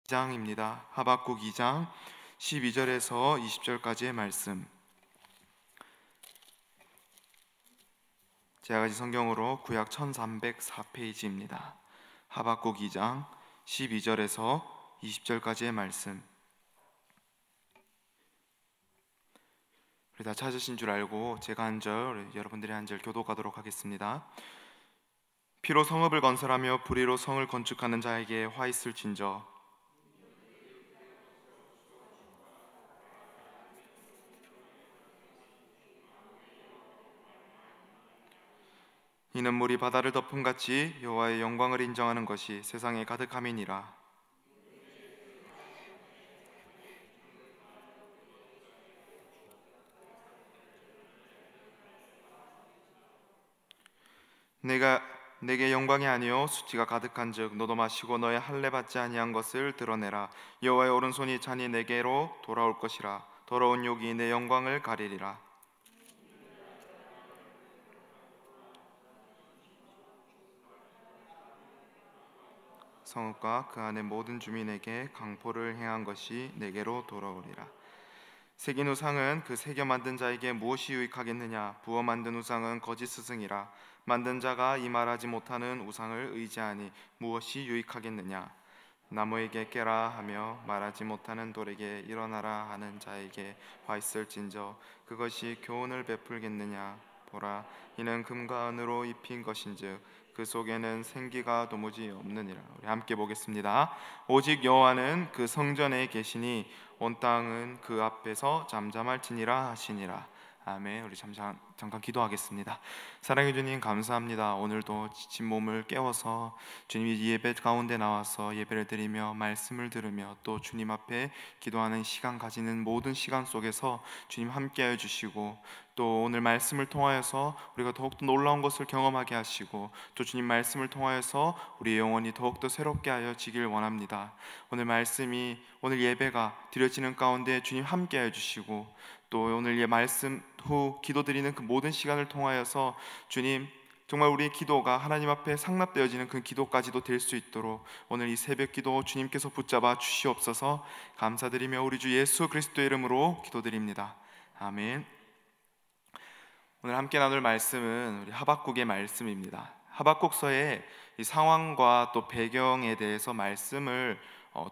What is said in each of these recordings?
2장입니다. 하박국 2장 12절에서 20절까지의 말씀. 제가 가진 성경으로 구약 1304페이지입니다. 하박국 2장 12절에서 20절까지의 말씀. 우리 다 찾으신 줄 알고 제가 한 절, 여러분들이 한 절 교독하도록 하겠습니다. 피로 성읍을 건설하며 불의로 성을 건축하는 자에게 화 있을진저. 이는 물이 바다를 덮음같이 여호와의 영광을 인정하는 것이 세상에 가득함이니라. 내게 영광이 아니요 수치가 가득한즉 너도 마시고 너의 할례 받지 아니한 것을 드러내라. 여호와의 오른손이 잔이 내게로 돌아올 것이라. 더러운 욕이 내 영광을 가리리라. 성읍과 그 안의 모든 주민에게 강포를 행한 것이 내게로 돌아오리라. 새긴 우상은 그 새겨 만든 자에게 무엇이 유익하겠느냐? 부어 만든 우상은 거짓 스승이라. 만든 자가 이 말하지 못하는 우상을 의지하니 무엇이 유익하겠느냐? 나무에게 깨라 하며 말하지 못하는 돌에게 일어나라 하는 자에게 화 있을진저 그것이 교훈을 베풀겠느냐? 보라, 이는 금과 은으로 입힌 것인즉 그 속에는 생기가 도무지 없느니라. 우리 함께 보겠습니다. 오직 여호와는 그 성전에 계시니 온 땅은 그 앞에서 잠잠할지니라 하시니라. 아멘. 우리 잠깐 기도하겠습니다. 사랑해 주님 감사합니다. 오늘도 지친 몸을 깨워서 주님이 예배 가운데 나와서 예배를 드리며 말씀을 들으며 또 주님 앞에 기도하는 시간 가지는 모든 시간 속에서 주님 함께하여 주시고 또 오늘 말씀을 통하여서 우리가 더욱더 놀라운 것을 경험하게 하시고 또 주님 말씀을 통하여서 우리의 영혼이 더욱더 새롭게 하여 지길 원합니다. 오늘 예배가 드려지는 가운데 주님 함께하여 주시고 또 오늘 말씀 후 기도드리는 그 모든 시간을 통하여서 주님 정말 우리의 기도가 하나님 앞에 상납되어지는 그 기도까지도 될 수 있도록 오늘 이 새벽 기도 주님께서 붙잡아 주시옵소서. 감사드리며 우리 주 예수 그리스도의 이름으로 기도드립니다. 아멘. 오늘 함께 나눌 말씀은 우리 하박국의 말씀입니다. 하박국서의 이 상황과 또 배경에 대해서 말씀을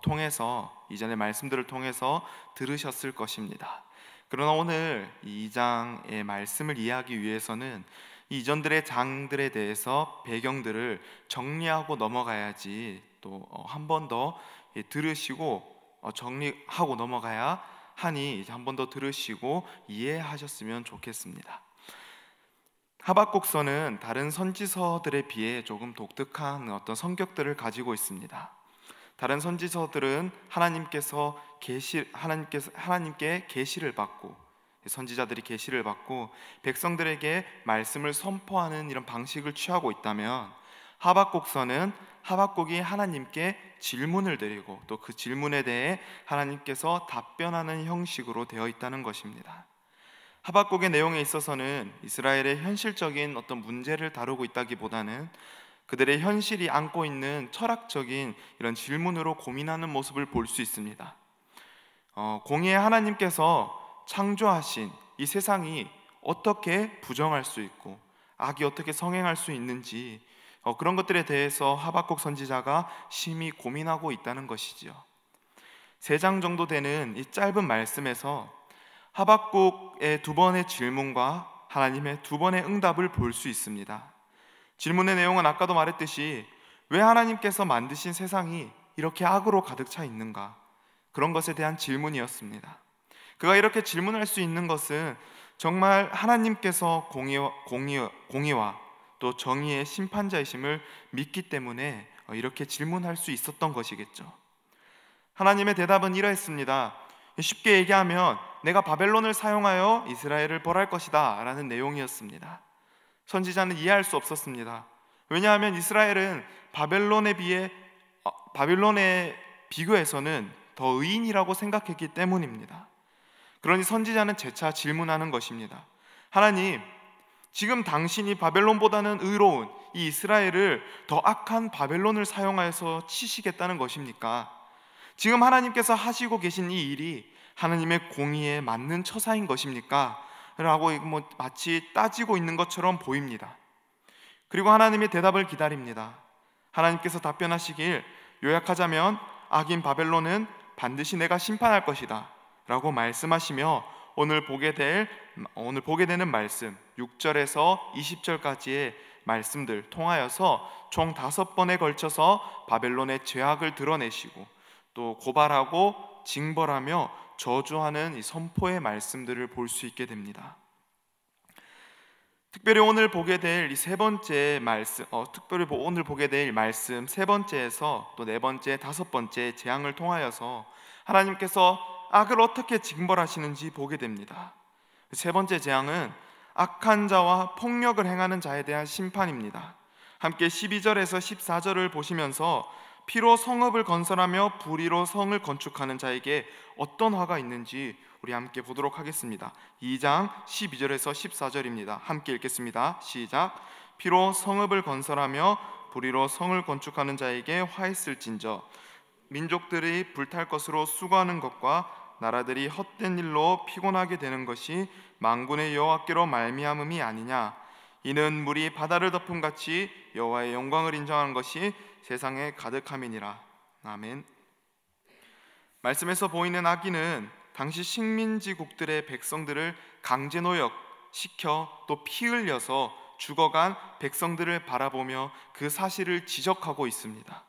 통해서 이전의 말씀들을 통해서 들으셨을 것입니다. 그러나 오늘 이 2장의 말씀을 이해하기 위해서는 이전들의 장들에 대해서 배경들을 정리하고 넘어가야지 또 한 번 더 들으시고 정리하고 넘어가야 하니 한 번 더 들으시고 이해하셨으면 좋겠습니다. 하박국서는 다른 선지서들에 비해 조금 독특한 어떤 성격들을 가지고 있습니다. 다른 선지서들은 하나님께 계시를 받고 선지자들이 계시를 받고 백성들에게 말씀을 선포하는 이런 방식을 취하고 있다면 하박국서는 하박국이 하나님께 질문을 드리고 또 그 질문에 대해 하나님께서 답변하는 형식으로 되어 있다는 것입니다. 하박국의 내용에 있어서는 이스라엘의 현실적인 어떤 문제를 다루고 있다기보다는 그들의 현실이 안고 있는 철학적인 이런 질문으로 고민하는 모습을 볼 수 있습니다. 공의의 하나님께서 창조하신 이 세상이 어떻게 부정할 수 있고 악이 어떻게 성행할 수 있는지 그런 것들에 대해서 하박국 선지자가 심히 고민하고 있다는 것이지요. 3장 정도 되는 이 짧은 말씀에서 하박국의 2번의 질문과 하나님의 2번의 응답을 볼 수 있습니다. 질문의 내용은 아까도 말했듯이 왜 하나님께서 만드신 세상이 이렇게 악으로 가득 차 있는가? 그런 것에 대한 질문이었습니다. 그가 이렇게 질문할 수 있는 것은 정말 하나님께서 공의와 또 정의의 심판자이심을 믿기 때문에 이렇게 질문할 수 있었던 것이겠죠. 하나님의 대답은 이러했습니다. 쉽게 얘기하면 내가 바벨론을 사용하여 이스라엘을 벌할 것이다 라는 내용이었습니다. 선지자는 이해할 수 없었습니다. 왜냐하면 이스라엘은 바벨론에 비교해서는 더 의인이라고 생각했기 때문입니다. 그러니 선지자는 재차 질문하는 것입니다. 하나님, 지금 당신이 바벨론보다는 의로운 이 이스라엘을 더 악한 바벨론을 사용하여서 치시겠다는 것입니까? 지금 하나님께서 하시고 계신 이 일이 하나님의 공의에 맞는 처사인 것입니까? 라고 마치 따지고 있는 것처럼 보입니다. 그리고 하나님의 대답을 기다립니다. 하나님께서 답변하시길, 요약하자면 악인 바벨론은 반드시 내가 심판할 것이다 라고 말씀하시며 오늘 보게 되는 말씀 6절에서 20절까지의 말씀들 통하여서 총 5번에 걸쳐서 바벨론의 죄악을 드러내시고 또 고발하고 징벌하며 저주하는 이 선포의 말씀들을 볼 수 있게 됩니다. 특별히 오늘 보게 될 이 세 번째 말씀, 세 번째에서 또 네 번째, 다섯 번째 재앙을 통하여서 하나님께서 악을 어떻게 징벌하시는지 보게 됩니다. 세 번째 재앙은 악한 자와 폭력을 행하는 자에 대한 심판입니다. 함께 12절에서 14절을 보시면서 피로 성읍을 건설하며 불의로 성을 건축하는 자에게 어떤 화가 있는지 우리 함께 보도록 하겠습니다. 2장 12절에서 14절입니다. 함께 읽겠습니다. 시작. 피로 성읍을 건설하며 불의로 성을 건축하는 자에게 화 있을진저 민족들이 불탈 것으로 수고하는 것과 나라들이 헛된 일로 피곤하게 되는 것이 만군의 여호와께로 말미암음이 아니냐. 이는 물이 바다를 덮음같이 여호와의 영광을 인정하는 것이 세상에 가득함이니라. 아멘. 말씀에서 보이는 악인은 당시 식민지국들의 백성들을 강제노역 시켜 또 피 흘려서 죽어간 백성들을 바라보며 그 사실을 지적하고 있습니다.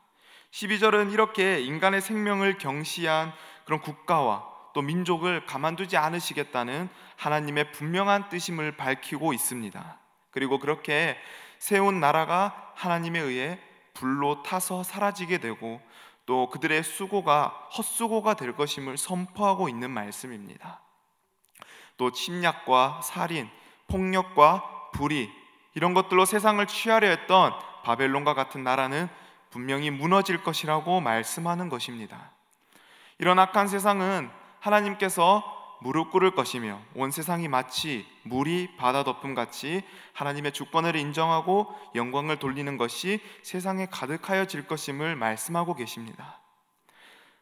12절은 이렇게 인간의 생명을 경시한 그런 국가와 또 민족을 가만두지 않으시겠다는 하나님의 분명한 뜻임을 밝히고 있습니다. 그리고 그렇게 세운 나라가 하나님에 의해 불로 타서 사라지게 되고 또 그들의 수고가 헛수고가 될 것임을 선포하고 있는 말씀입니다. 또 침략과 살인, 폭력과 불의 이런 것들로 세상을 취하려 했던 바벨론과 같은 나라는 분명히 무너질 것이라고 말씀하는 것입니다. 이런 악한 세상은 하나님께서 무릎 꿇을 것이며 온 세상이 마치 물이 바다 덮음같이 하나님의 주권을 인정하고 영광을 돌리는 것이 세상에 가득하여질 것임을 말씀하고 계십니다.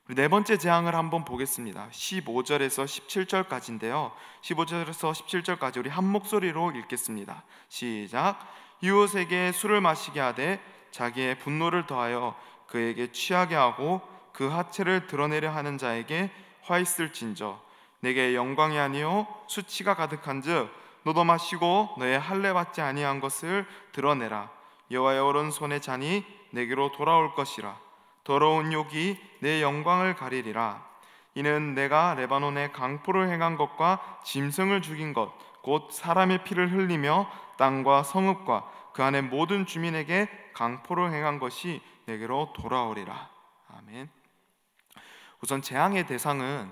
우리 네 번째 재앙을 한번 보겠습니다. 15절에서 17절까지인데요 15절에서 17절까지 우리 한 목소리로 읽겠습니다. 시작. 이웃에게 술을 마시게 하되 자기의 분노를 더하여 그에게 취하게 하고 그 하체를 드러내려 하는 자에게 화 있을진저 내게 영광이 아니요 수치가 가득한즉 너도 마시고 너의 할례 받지 아니한 것을 드러내라. 여호와의 오른손의 잔이 내게로 돌아올 것이라. 더러운 욕이 내 영광을 가리리라. 이는 내가 레바논에 강포를 행한 것과 짐승을 죽인 것 곧 사람의 피를 흘리며 땅과 성읍과 그 안의 모든 주민에게 강포를 행한 것이 내게로 돌아오리라. 아멘. 우선 재앙의 대상은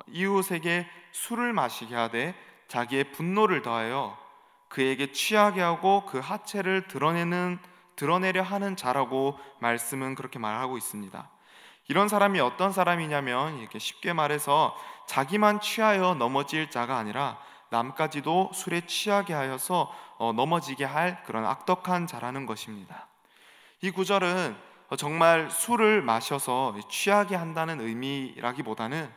이웃에게 술을 마시게 하되 자기의 분노를 더하여 그에게 취하게 하고 그 하체를 드러내려 하는 자라고 말씀은 그렇게 말하고 있습니다. 이런 사람이 어떤 사람이냐면 이렇게 쉽게 말해서 자기만 취하여 넘어질 자가 아니라 남까지도 술에 취하게 하여서 넘어지게 할 그런 악독한 자라는 것입니다. 이 구절은 정말 술을 마셔서 취하게 한다는 의미라기보다는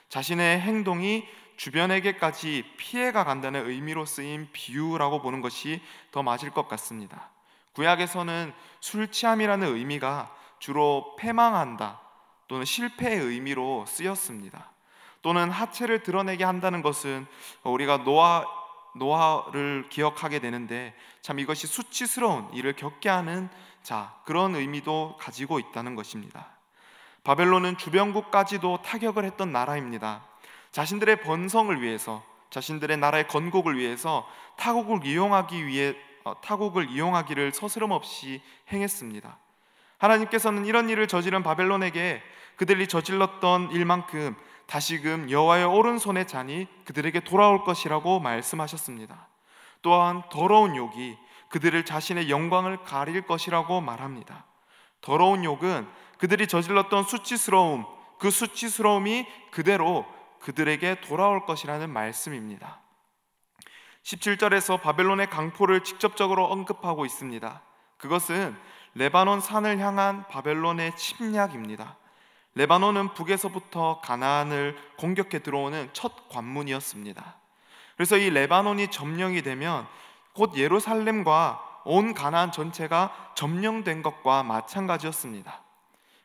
자신의 행동이 주변에게까지 피해가 간다는 의미로 쓰인 비유라고 보는 것이 더 맞을 것 같습니다. 구약에서는 술 취함이라는 의미가 주로 패망한다 또는 실패의 의미로 쓰였습니다. 또는 하체를 드러내게 한다는 것은 우리가 노아를 기억하게 되는데 참 이것이 수치스러운 일을 겪게 하는 자, 그런 의미도 가지고 있다는 것입니다. 바벨론은 주변국까지도 타격을 했던 나라입니다. 자신들의 번성을 위해서, 자신들의 나라의 건국을 위해서 타국을 이용하기를 서스럼없이 행했습니다. 하나님께서는 이런 일을 저지른 바벨론에게 그들이 저질렀던 일만큼 다시금 여호와의 오른손의 잔이 그들에게 돌아올 것이라고 말씀하셨습니다. 또한 더러운 욕이 그들을 자신의 영광을 가릴 것이라고 말합니다. 더러운 욕은 그들이 저질렀던 수치스러움, 그 수치스러움이 그대로 그들에게 돌아올 것이라는 말씀입니다. 17절에서 바벨론의 강포를 직접적으로 언급하고 있습니다. 그것은 레바논 산을 향한 바벨론의 침략입니다. 레바논은 북에서부터 가나안을 공격해 들어오는 첫 관문이었습니다. 그래서 이 레바논이 점령이 되면 곧 예루살렘과 온 가나안 전체가 점령된 것과 마찬가지였습니다.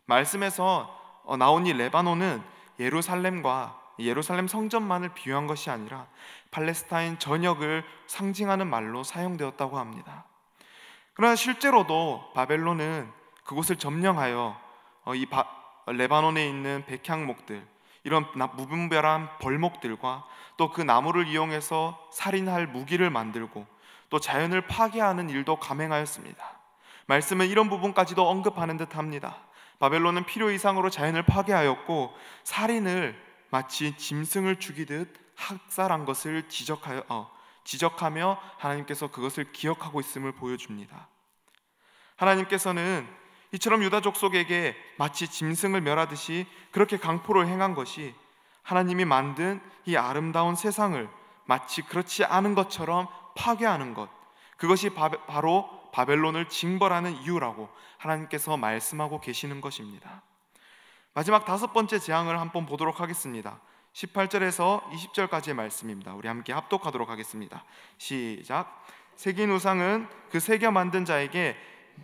말씀에서 나온 이 레바논은 예루살렘 성전만을 비유한 것이 아니라 팔레스타인 전역을 상징하는 말로 사용되었다고 합니다. 그러나 실제로도 바벨론은 그곳을 점령하여 레바논에 있는 백향목들, 이런 무분별한 벌목들과 또 그 나무를 이용해서 살인할 무기를 만들고 또 자연을 파괴하는 일도 감행하였습니다. 말씀은 이런 부분까지도 언급하는 듯합니다. 바벨론은 필요 이상으로 자연을 파괴하였고 살인을 마치 짐승을 죽이듯 학살한 것을 지적하며 하나님께서 그것을 기억하고 있음을 보여줍니다. 하나님께서는 이처럼 유다 족속에게 마치 짐승을 멸하듯이 그렇게 강포를 행한 것이 하나님이 만든 이 아름다운 세상을 마치 그렇지 않은 것처럼 파괴하는 것, 그것이 바로 바벨론을 징벌하는 이유라고 하나님께서 말씀하고 계시는 것입니다. 마지막 5번째 재앙을 한번 보도록 하겠습니다. 18절에서 20절까지의 말씀입니다. 우리 함께 합독하도록 하겠습니다. 시작. 새긴 우상은 그 새겨 만든 자에게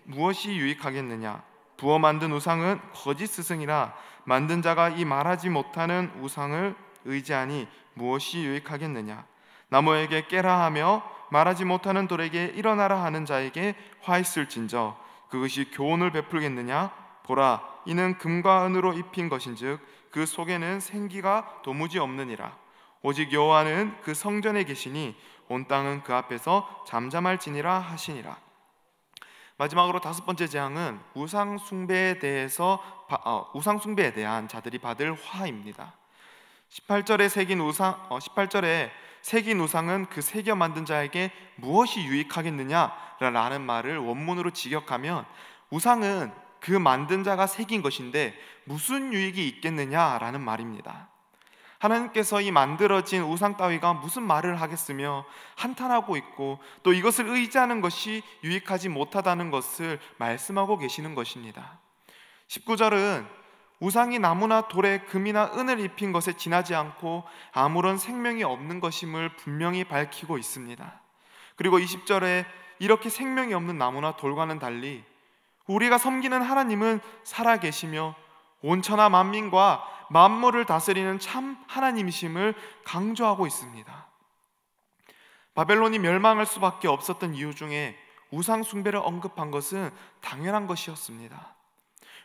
무엇이 유익하겠느냐? 부어 만든 우상은 거짓 스승이라 만든 자가 이 말하지 못하는 우상을 의지하니 무엇이 유익하겠느냐? 나무에게 깨라 하며 말하지 못하는 돌에게 일어나라 하는 자에게 화 있을진저 그것이 교훈을 베풀겠느냐? 보라, 이는 금과 은으로 입힌 것인즉 그 속에는 생기가 도무지 없느니라. 오직 여호와는 그 성전에 계시니 온 땅은 그 앞에서 잠잠할지니라 하시니라. 마지막으로 5번째 재앙은 우상 숭배에 대한 자들이 받을 화입니다. 18절에 새긴 우상은 그 새겨 만든 자에게 무엇이 유익하겠느냐라는 말을 원문으로 직역하면 우상은 그 만든 자가 새긴 것인데 무슨 유익이 있겠느냐라는 말입니다. 하나님께서 이 만들어진 우상 따위가 무슨 말을 하겠으며 한탄하고 있고 또 이것을 의지하는 것이 유익하지 못하다는 것을 말씀하고 계시는 것입니다. 19절은 우상이 나무나 돌에 금이나 은을 입힌 것에 지나지 않고 아무런 생명이 없는 것임을 분명히 밝히고 있습니다. 그리고 20절에 이렇게 생명이 없는 나무나 돌과는 달리 우리가 섬기는 하나님은 살아계시며 온천하 만민과 만물을 다스리는 참 하나님이심을 강조하고 있습니다. 바벨론이 멸망할 수밖에 없었던 이유 중에 우상 숭배를 언급한 것은 당연한 것이었습니다.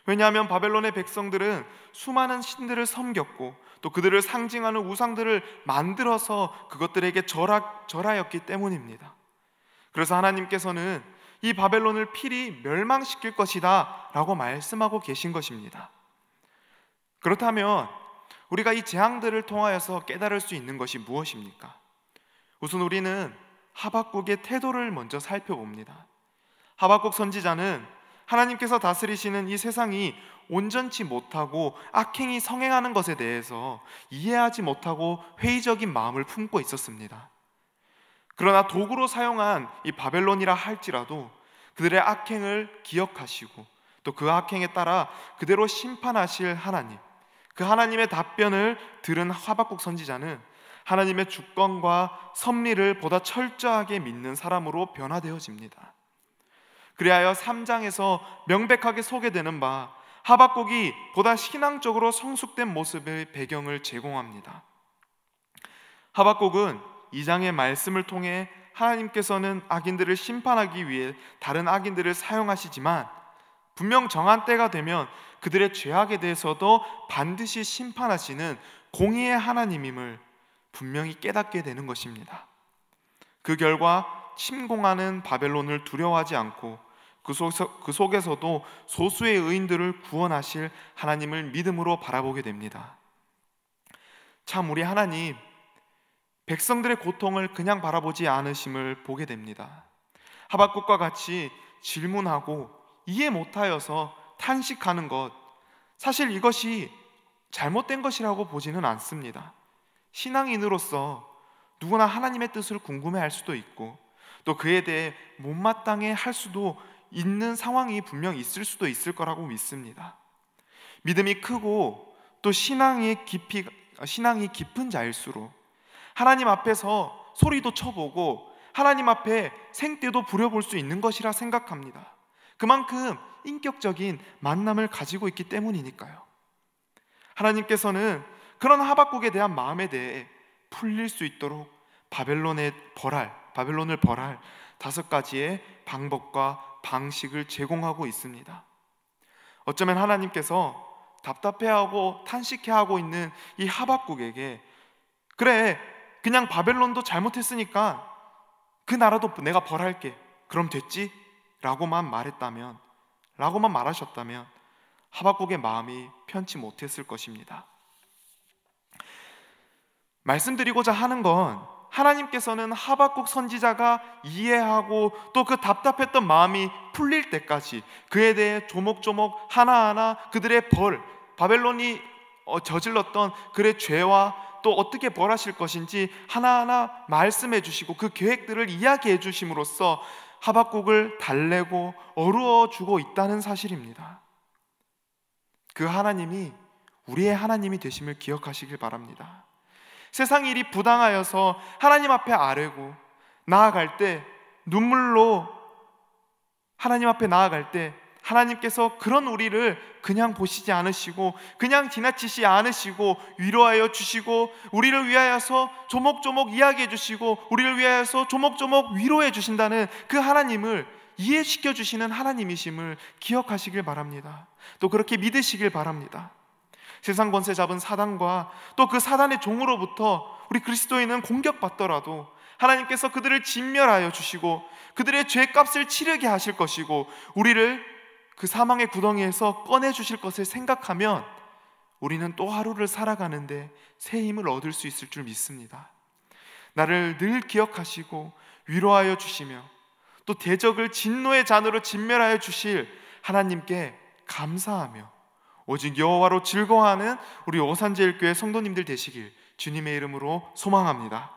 왜냐하면 바벨론의 백성들은 수많은 신들을 섬겼고 또 그들을 상징하는 우상들을 만들어서 그것들에게 절하였기 때문입니다. 그래서 하나님께서는 이 바벨론을 필히 멸망시킬 것이다 라고 말씀하고 계신 것입니다. 그렇다면 우리가 이 재앙들을 통하여서 깨달을 수 있는 것이 무엇입니까? 우선 우리는 하박국의 태도를 먼저 살펴봅니다. 하박국 선지자는 하나님께서 다스리시는 이 세상이 온전치 못하고 악행이 성행하는 것에 대해서 이해하지 못하고 회의적인 마음을 품고 있었습니다. 그러나 도구로 사용한 이 바벨론이라 할지라도 그들의 악행을 기억하시고 또 그 악행에 따라 그대로 심판하실 하나님, 그 하나님의 답변을 들은 하박국 선지자는 하나님의 주권과 섭리를 보다 철저하게 믿는 사람으로 변화되어집니다. 그리하여 3장에서 명백하게 소개되는 바 하박국이 보다 신앙적으로 성숙된 모습의 배경을 제공합니다. 하박국은 2장의 말씀을 통해 하나님께서는 악인들을 심판하기 위해 다른 악인들을 사용하시지만 분명 정한 때가 되면 그들의 죄악에 대해서도 반드시 심판하시는 공의의 하나님임을 분명히 깨닫게 되는 것입니다. 그 결과 침공하는 바벨론을 두려워하지 않고 그 속에서도 소수의 의인들을 구원하실 하나님을 믿음으로 바라보게 됩니다. 참 우리 하나님, 백성들의 고통을 그냥 바라보지 않으심을 보게 됩니다. 하박국과 같이 질문하고 이해 못하여서 탄식하는 것, 사실 이것이 잘못된 것이라고 보지는 않습니다. 신앙인으로서 누구나 하나님의 뜻을 궁금해할 수도 있고 또 그에 대해 못마땅해 할 수도 있는 상황이 분명 있을 수도 있을 거라고 믿습니다. 믿음이 크고 또 신앙이 깊은 자일수록 하나님 앞에서 소리도 쳐보고 하나님 앞에 생떼도 부려볼 수 있는 것이라 생각합니다. 그만큼 인격적인 만남을 가지고 있기 때문이니까요. 하나님께서는 그런 하박국에 대한 마음에 대해 풀릴 수 있도록 바벨론을 벌할 5가지의 방법과 방식을 제공하고 있습니다. 어쩌면 하나님께서 답답해하고 탄식해하고 있는 이 하박국에게, 그래, 그냥 바벨론도 잘못했으니까 그 나라도 내가 벌할게, 그럼 됐지? 라고만 말하셨다면 하박국의 마음이 편치 못했을 것입니다. 말씀드리고자 하는 건, 하나님께서는 하박국 선지자가 이해하고 또 그 답답했던 마음이 풀릴 때까지 그에 대해 조목조목 하나하나 그들의 바벨론이 저질렀던 그의 죄와 또 어떻게 벌하실 것인지 하나하나 말씀해 주시고 그 계획들을 이야기해 주심으로써 하박국을 달래고 어루어 주고 있다는 사실입니다. 그 하나님이 우리의 하나님이 되심을 기억하시길 바랍니다. 세상 일이 부당하여서 하나님 앞에 아뢰고 나아갈 때, 눈물로 하나님 앞에 나아갈 때 하나님께서 그런 우리를 그냥 보시지 않으시고 그냥 지나치지 않으시고 위로하여 주시고 우리를 위하여서 조목조목 이야기해 주시고 우리를 위하여서 조목조목 위로해 주신다는 그 하나님을 이해시켜 주시는 하나님이심을 기억하시길 바랍니다. 또 그렇게 믿으시길 바랍니다. 세상 권세 잡은 사단과 또 그 사단의 종으로부터 우리 그리스도인은 공격받더라도 하나님께서 그들을 진멸하여 주시고 그들의 죄값을 치르게 하실 것이고 우리를 그 사망의 구덩이에서 꺼내 주실 것을 생각하면 우리는 또 하루를 살아가는데 새 힘을 얻을 수 있을 줄 믿습니다. 나를 늘 기억하시고 위로하여 주시며 또 대적을 진노의 잔으로 진멸하여 주실 하나님께 감사하며 오직 여호와로 즐거워하는 우리 오산제일교회 성도님들 되시길 주님의 이름으로 소망합니다.